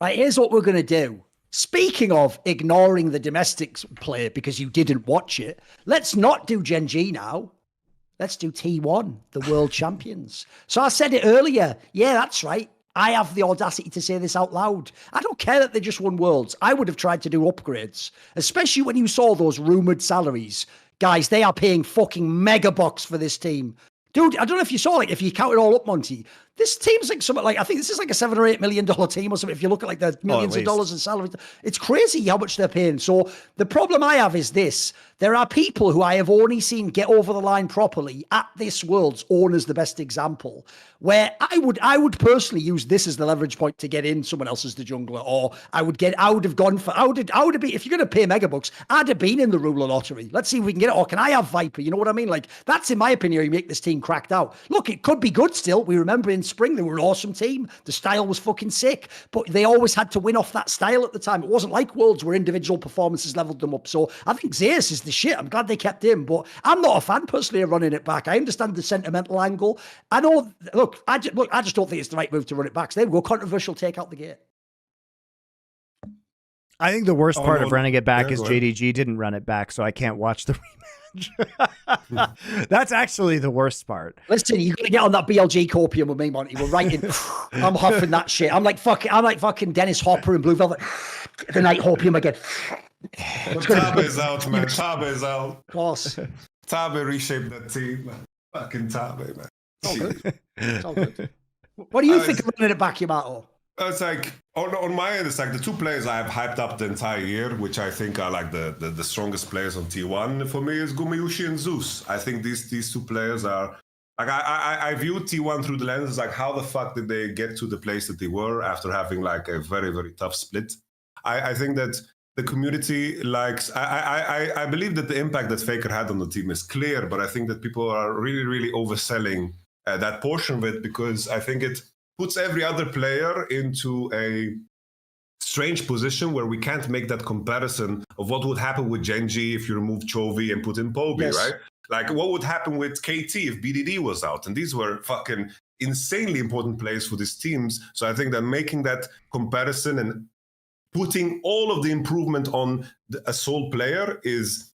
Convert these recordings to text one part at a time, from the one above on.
Right, here's what we're going to do. Speaking of ignoring the domestic play because you didn't watch it, let's not do Gen G now. Let's do T1, the world champions. So I said it earlier. Yeah, that's right. I have the audacity to say this out loud. I don't care that they just won Worlds. I would have tried to do upgrades, especially when you saw those rumored salaries. Guys, they are paying fucking mega bucks for this team. Dude, I don't know if you saw, like, if you count it all up, Monty, this team's like something like, I think this is like a $7 or $8 million team or something. If you look at like the millions of dollars in salaries, it's crazy how much they're paying. So the problem I have is this. There are people who I have only seen get over the line properly at this Worlds. Owner's the best example, where I would personally use this as the leverage point to get in someone else as the jungler, or I would have gone for, I would have been, if you're going to pay mega bucks, I'd have been in the ruler lottery. Let's see if we can get it. Or can I have Viper? You know what I mean? Like, that's in my opinion, you make this team cracked out. Look, it could be good still. We remember in spring, they were an awesome team. The style was fucking sick, but they always had to win off that style at the time. It wasn't like Worlds where individual performances leveled them up. So I think Zeus is the shit. I'm glad they kept him, but I'm not a fan personally of running it back. I understand the sentimental angle. I know, I just don't think it's the right move to run it back. So there we go, controversial, take out the gate. I think the worst part of running it back is JDG didn't run it back, so I can't watch the rematch. That's actually the worst part. Listen, you're gonna get on that BLG copium with me, Monty. We're writing. I'm huffing that shit. I'm like fucking Dennis Hopper and Blue Velvet. The night hopium again. Tabe is out, man. Tabe is out. Of course. Tabe reshaped that team, man. Fucking Tabe, man. It's all good. It's all good. What do you think of running it back, Yamato? It's like, on my end, it's like the two players I have hyped up the entire year, which I think are like the strongest players on T1 for me, is Gumayushi and Zeus. I think these two players are, like, I view T1 through the lens like, how the fuck did they get to the place that they were after having like a very, very tough split? I think that the community likes, I believe that the impact that Faker had on the team is clear, but I think that people are really, really overselling that portion of it, because I think it puts every other player into a strange position where we can't make that comparison of what would happen with Genji if you remove Chovy and put in Poby, yes, right? Like, what would happen with KT if BDD was out? And these were fucking insanely important players for these teams. So I think that making that comparison and putting all of the improvement on a sole player is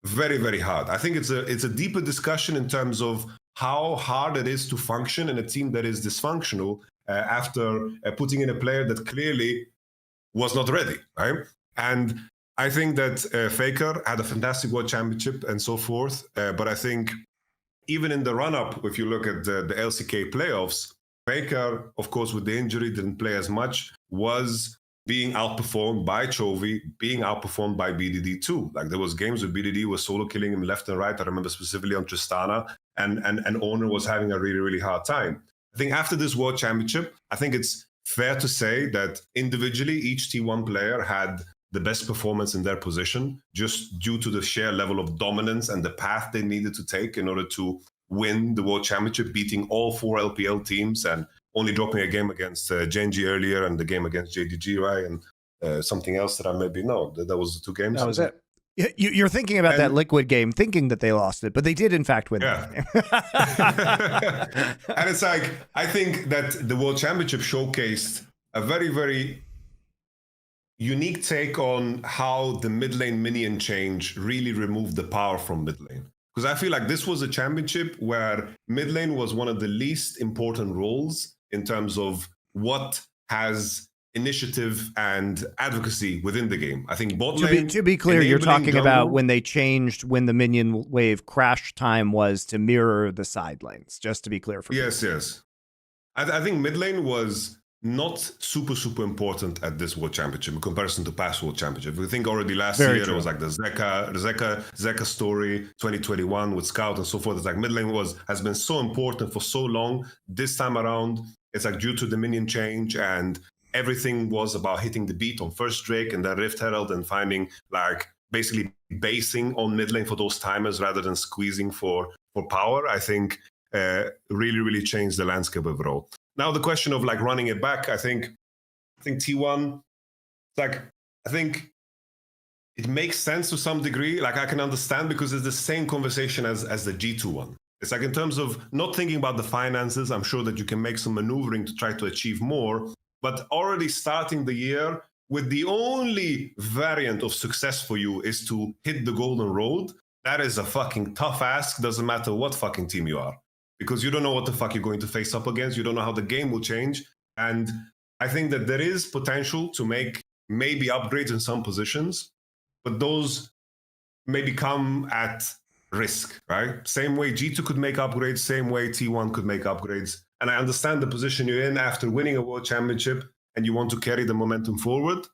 very, very hard. I think it's a deeper discussion in terms of how hard it is to function in a team that is dysfunctional after putting in a player that clearly was not ready, right? And I think that Faker had a fantastic World Championship and so forth, but I think even in the run-up, if you look at the LCK playoffs, Faker, of course, with the injury, didn't play as much, was being outperformed by Chovy, being outperformed by BDD too. Like, there was games where BDD was solo killing him left and right. I remember specifically on Tristana, and Owner was having a really, really hard time. I think after this World Championship, I think it's fair to say that individually, each T1 player had the best performance in their position, just due to the sheer level of dominance and the path they needed to take in order to win the World Championship, beating all 4 LPL teams and only dropping a game against Genji earlier and the game against JDG, right? And something else that I maybe know. That was the 2 games. That was it. You're thinking about that Liquid game, thinking that they lost it, but they did in fact win that game. And it's like, I think that the World Championship showcased a very, very unique take on how the mid lane minion change really removed the power from mid lane. Because I feel like this was a championship where mid lane was one of the least important roles in terms of what has initiative and advocacy within the game. I think bot lane... To be clear, you're talking about when they changed when the minion wave crash time was to mirror the side lanes, just to be clear for Yes, people. Yes. I think mid lane was not super, super important at this World Championship in comparison to past World Championship. We think already last year it was like the Zeka story, 2021 with Scout and so forth. It's like mid lane has been so important for so long. This time around, it's like due to the minion change and everything was about hitting the beat on first Drake and then Rift Herald and finding like basically basing on mid lane for those timers rather than squeezing for power. I think really, really changed the landscape overall. Now the question of like running it back, I think T1, like, I think it makes sense to some degree. Like, I can understand because it's the same conversation as the G2 one. It's like, in terms of not thinking about the finances, I'm sure that you can make some maneuvering to try to achieve more. but already starting the year with the only variant of success for you is to hit the golden road, that is a fucking tough ask, doesn't matter what fucking team you are. Because you don't know what the fuck you're going to face up against, you don't know how the game will change, and I think that there is potential to make maybe upgrades in some positions, but those maybe come at risk, right? Same way G2 could make upgrades, same way T1 could make upgrades. And I understand the position you're in after winning a world championship and you want to carry the momentum forward.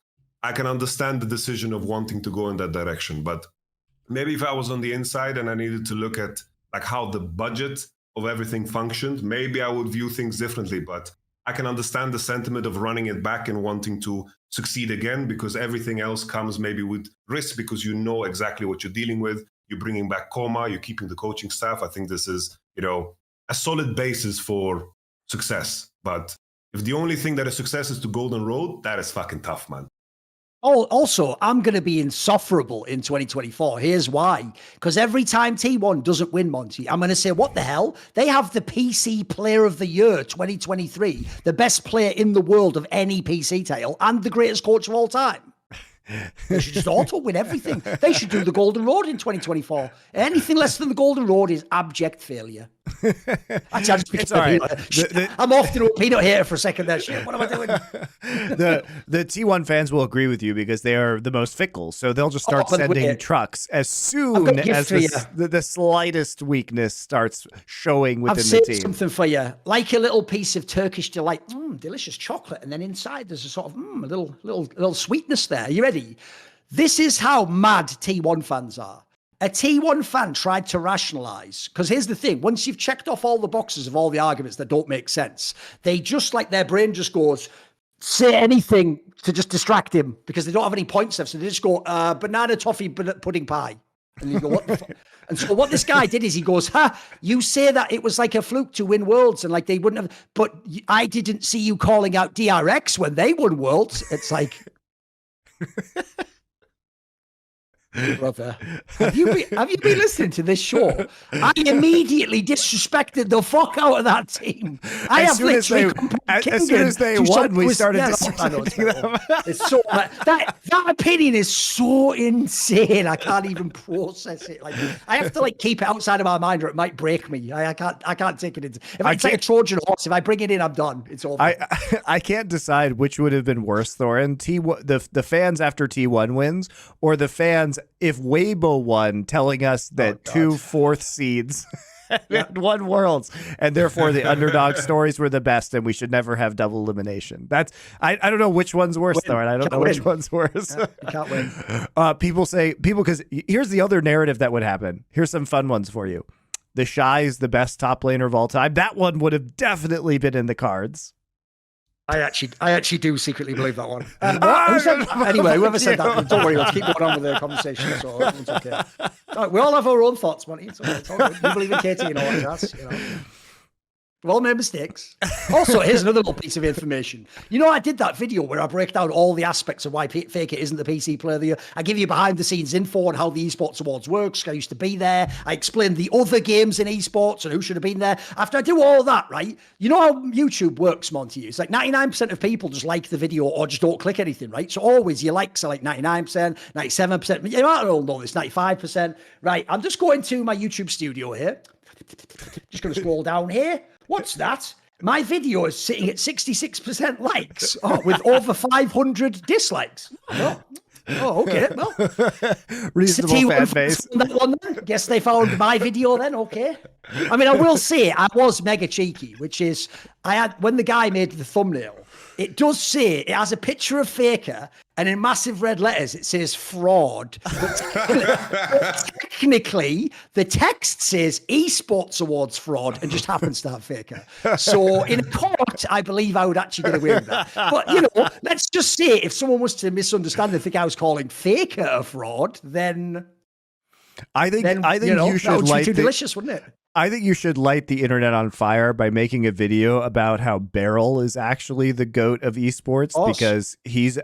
I can understand the decision of wanting to go in that direction. But maybe if I was on the inside and I needed to look at like how the budget of everything functioned, maybe I would view things differently. But I can understand the sentiment of running it back and wanting to succeed again, because everything else comes maybe with risk, because you know exactly what you're dealing with. You're bringing back Koma, you're keeping the coaching staff. I think this is, a solid basis for success. But if the only thing that is success is to golden road, that is fucking tough, man. Oh, also, I'm going to be insufferable in 2024. Here's why. Because every time T1 doesn't win, Monte, I'm going to say, what the hell? They have the PC Player of the Year 2023, the best player in the world of any PC title, and the greatest coach of all time. They should just auto-win everything. They should do the Golden Road in 2024. Anything less than the Golden Road is abject failure. Actually, I just became a peanut. I'm off to a peanut hater for a second there. Shit, what am I doing? The T1 fans will agree with you because they are the most fickle. So they'll just start sending trucks as soon as the slightest weakness starts showing within the team. I've saved something for you. Like a little piece of Turkish delight. Delicious chocolate. And then inside there's a sort of a little sweetness there. Are you ready? This is how mad T1 fans are. A T1 fan tried to rationalize, because here's the thing, once you've checked off all the boxes of all the arguments that don't make sense, they just, like, their brain just goes, say anything to just distract him, because they don't have any points left, so they just go, banana toffee pudding pie. And you go, what the fuck? And so what this guy did is he goes, you say that it was like a fluke to win worlds, and like they wouldn't have, but I didn't see you calling out DRX when they won worlds. It's like... Brother, have you been listening to this show? I immediately disrespected the fuck out of that team. As soon as they won, we started disrespecting them. It's so that opinion is so insane. I can't even process it. Like, I have to like keep it outside of my mind, or it might break me. I can't take it in. It's like a Trojan horse. If I bring it in, I'm done. It's over. I can't decide which would have been worse, Thorin. The fans after T1 wins, or the fans if Weibo won, telling us that 2 fourth seeds had won worlds, and therefore the underdog stories were the best, and we should never have double elimination. That's I don't know which one's worse, though, and I don't know which one's worse. You can't win. People because here's the other narrative that would happen. Here's some fun ones for you. The Shy is the best top laner of all time. That one would have definitely been in the cards. I actually do secretly believe that one. Who said that? Anyway, whoever said that, don't worry, let's keep going on with the conversation. So it's okay. Right, we all have our own thoughts, Monte. It's okay. It's all good. You believe in KT and all that jazz, We've all made mistakes. Also, here's another little piece of information. I did that video where I break down all the aspects of why Faker isn't the PC Player of the Year. I give you behind-the-scenes info on how the Esports Awards works. I used to be there. I explained the other games in esports and who should have been there. After I do all that, right, you know how YouTube works, Monte? It's like 99% of people just like the video or just don't click anything, right? So always your likes are like 99%, 97%. You might all know this, 95%. Right, I'm just going to my YouTube studio here. Just going to scroll down here. What's that? My video is sitting at 66% likes with over 500 dislikes. Oh, okay. Well, reasonable fan base. That one then. Guess they found my video then. Okay. I mean, I will say I was mega cheeky, which is when the guy made the thumbnail, it does say it has a picture of Faker, and in massive red letters it says fraud. But technically, the text says Esports Awards fraud and just happens to have Faker. So in court, I believe I would actually get away with that. But let's just say if someone was to misunderstand and think I was calling Faker a fraud, then I think then, you should that would be light too delicious, wouldn't it? I think you should light the internet on fire by making a video about how Beryl is actually the GOAT of esports, because he's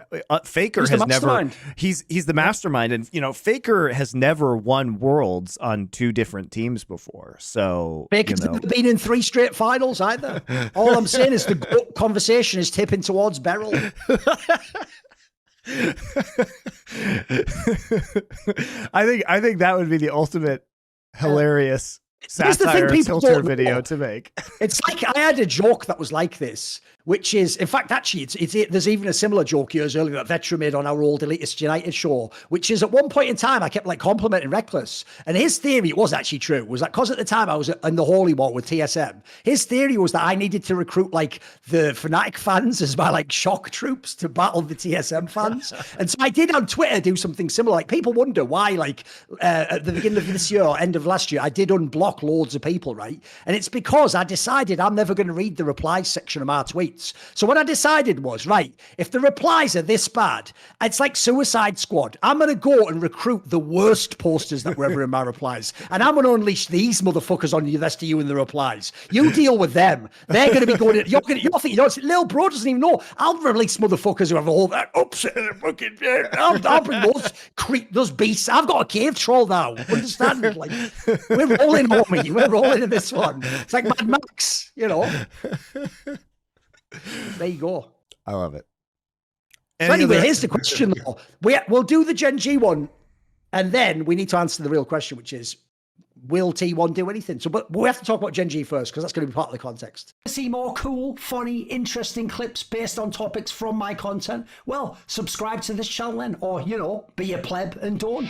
Faker has never he's the mastermind, and Faker has never won worlds on 2 different teams before. So Faker's never been in 3 straight finals either. All I'm saying is the GOAT conversation is tipping towards Beryl. I think that would be the ultimate hilarious satire tilter video to make. It's like I had a joke that was like this, which is, in fact, actually, there's even a similar joke years earlier that Veteran made on our old Elitist United show, which is at one point in time I kept complimenting Reckless, and his theory, it was actually true, was that because at the time I was in the Holy War with TSM, his theory was that I needed to recruit the Fnatic fans as my shock troops to battle the TSM fans. And so I did on Twitter do something similar. People wonder why at the beginning of this year or end of last year I did unblock loads of people, right? And it's because I decided I'm never going to read the replies section of my tweets. So what I decided was, right, if the replies are this bad, it's like Suicide Squad. I'm going to go and recruit the worst posters that were ever in my replies. And I'm going to unleash these motherfuckers on the rest of you in the replies. You deal with them. They're going to be going, you're thinking, little bro doesn't even know. I'll release motherfuckers who have all that upset. I'll bring those beasts. I've got a cave troll now. Understand? We're rolling, homie. We're rolling in this one. It's like Mad Max, There you go. I love it. So anyway, here's the question, though. We'll do the Gen G one, and then we need to answer the real question, which is, will T1 do anything? But we have to talk about Gen G first, because that's going to be part of the context. See more cool, funny, interesting clips based on topics from my content? Well, subscribe to this channel then, or, be a pleb and don't.